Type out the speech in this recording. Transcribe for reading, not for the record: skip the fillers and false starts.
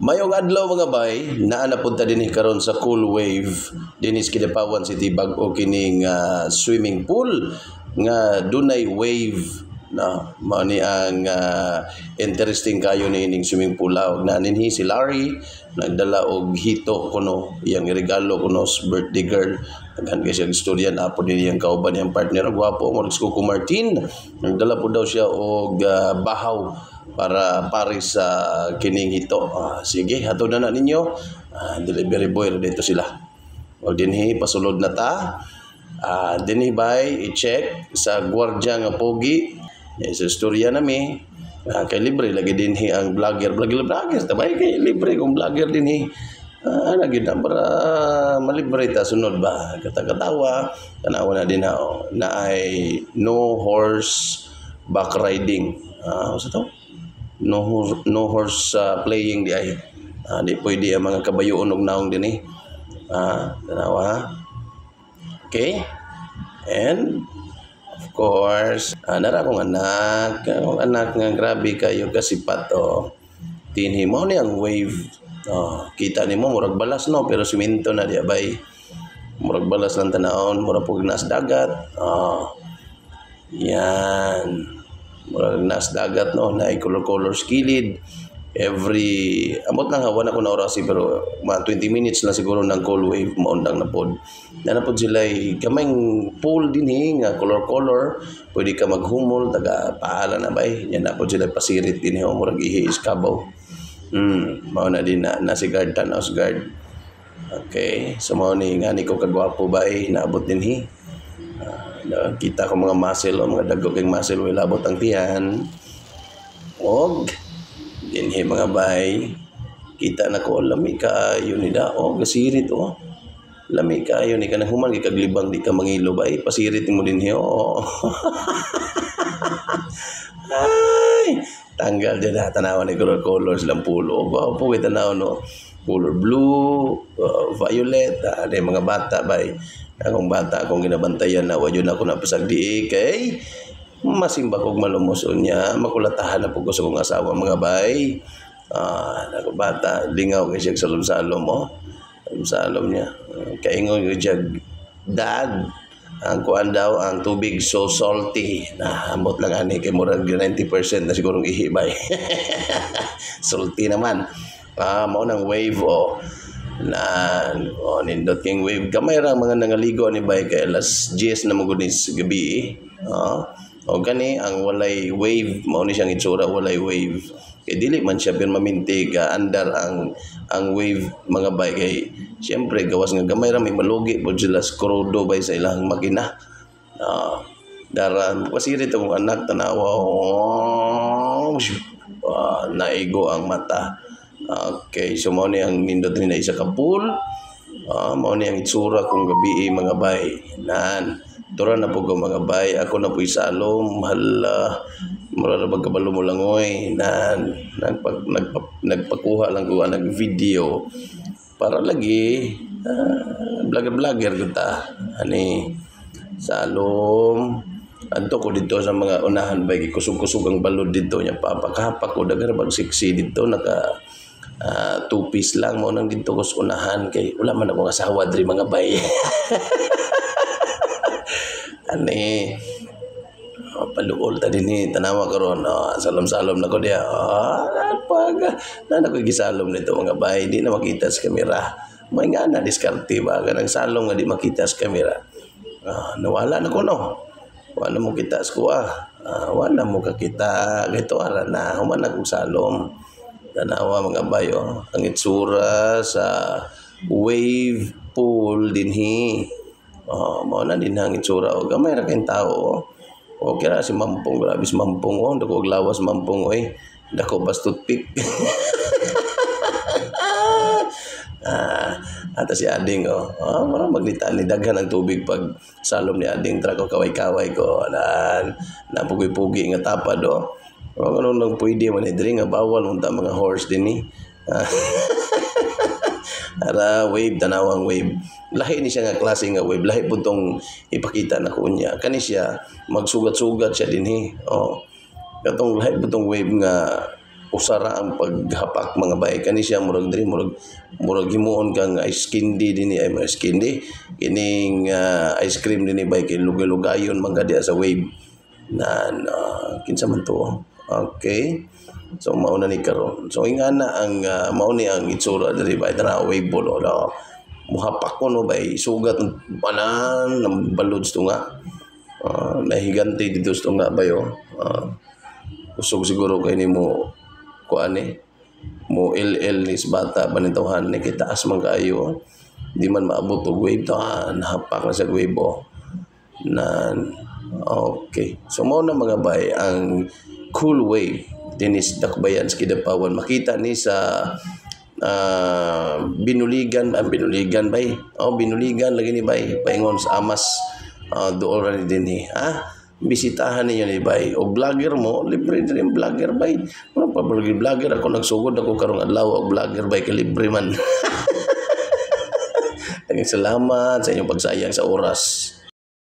Mayong adlaw mga bay, naa napunta dinhi karon sa Cool Wave dinis Kidapawan City bag-o kining swimming pool nga dunay wave na mao ni ang interesting kayo ni ining swimming pool og naninhi si Larry nagdala og hito kuno iyang regalo kuno sa birthday girl daghan kay siya istorya na apo din iyang kauban iyang partner gwapo mo si Coco Martin nagdala po daw siya og bahaw para pares sa kining hito. Sige, hatod na ninyo. Delivery boy dito sila. O dinhi pasulod na ta. Dinhi bay i-check sa gwardiya nga pogi. Sa istorya nami. Kay libre lagi dinhi ang vlogger tabay kay libre kung vlogger dinhi. Lagi na para malibre ta sunod ba katawa tanawa na din na ay no horse back riding. Sa to? No horse playing di ay di pwede ang mga kabayoon og naong din tanawa ha. Okay, and of course nara akong anak nga grabe kayo kasipat tinhi mo ni ang wave kita nimo murag balas no pero simento na di bay murag balas lang tanaon murag pug nas dagat yan murag nas dagat no na color skilid every amot lang hawa na ko na orasi pero mga 20 minutes na siguro ng cool wave maundang na pod sila kamay pool din nga color pwede ka maghumol taga paala na bay yan na pod sila pasirit din murag ihi iskabaw mao na din na si guard tanaws guard. Okay, so mao ni ngani ko kagwapo bay naabot din kita ko mga muscle mga dagko kay muscle way labot ang tiyan og dinhi mga bay kita na ko lami kaayo ni dao gasirit lami kaayo ni kanang human kaglibang di ka mangilo bay pasirit mo dinhi ay tanggal dyan tanawan ni colors lang pulo po kita tanaw no color blue violet ada mga bata bay akong bata akong ginabantayan na wadyo na ako napasagdi kay masimba kog malumuson niya makulatahan na po ko sa kong asawa mga bay ako bata lingaw kay siya salom-salom salom niya kaingon ko jag dad ang kuan daw ang tubig so salty na ambot lang ani kay murag 90% na sigurong ihibay salty naman mao nang wave na nindot king wave gamay ra mga nangaligo ni bay kay alas 10 na magunis gabi o gani ang walay wave mao ni siyang itsura walay wave kay dili man siya pero mamintig andar ang wave mga bay kay siyempre gawas nga gamay ra may malugi pod sila skrodo bay sa ilang makina daran pasirit akong anak tanawa naigo ang mata. Okay, so mao ni ang nindot ni na isa ka pool. Mao ni ang itsura kung gabi mga bay. Nan, tura na po ko mga bay. Ako na po isalom. Hala, mura na pagkabalo mo lang oy. Nan, nagpakuha lang ko nag-video. Para lagi, vlogger kita. Ani, salom. Anto ko dito sa mga unahan bay. Kusog-kusog ang balod dito. Nya papakapak ko. Dagar magsiksi dito. Naka 2 piece lang mo nang dito ko sa unahan kay wala man akong asawa diri mga bay. Ani paluol ta dinhi tanawa karon salom-salom na ko dia pag na ko gisalom nito mga bay di na makita sa kamera may nga na diskarte ba kanang salom nga di makita sa kamera nawala na ko no wala mo kita sa kuha wala mo kakita gito ara na human akong salom tanawa mga bayo ang itsura sa wave pool dinhi mao na din ang itsura gamay ra kay tao kira si mampong grabe si mampong dako og lawas mampong dako bas toothpick ata si ading mara maglitan ni daghan ang tubig pag salom ni ading tra ko kaway-kaway ko na pugi-pugi nga tapad ano nang pwede man diri nga bawal unta mga horse dinhi. Ara wave tanawang wave. Lahi ni siya nga klase nga wave. Lahi pud tong ipakita na ko niya. Kani siya magsugat-sugat siya dinhi. Katong lahi pud tong wave nga usara ang paghapak mga bay. Kani siya murag diri murag himuon kang ice candy dinhi ay ice candy kining ice cream dinhi bay kay lugay-lugayon man gadi sa wave na kinsa man to. Okay. So mao na ni karon. So ingana ang mao ni ang itsura diri bay dara wave ball o muhapak ko no bay sugat banan ng balods to nga. Nahiganti dito to nga bayo. Usog siguro kay nimo kuan mo LL nis bata banitawhan ni kitaas man kaayo. Di man maabot og wave to nahapak na sa wave na okay. So mao na mga bay ang cool wave dinis Dakbayan sa Kidapawan. Makita ni sa Binuligan bay. Binuligan lagi ni bay paingon sa Amas dool ra ni dinhi. Bisitahan niyo ni bay. O vlogger mo, libre din vlogger bay. Ano pa vlogger ako nagsugod ako karong adlaw og vlogger bay kay libre man. Salamat sa inyong pagsayang sa oras.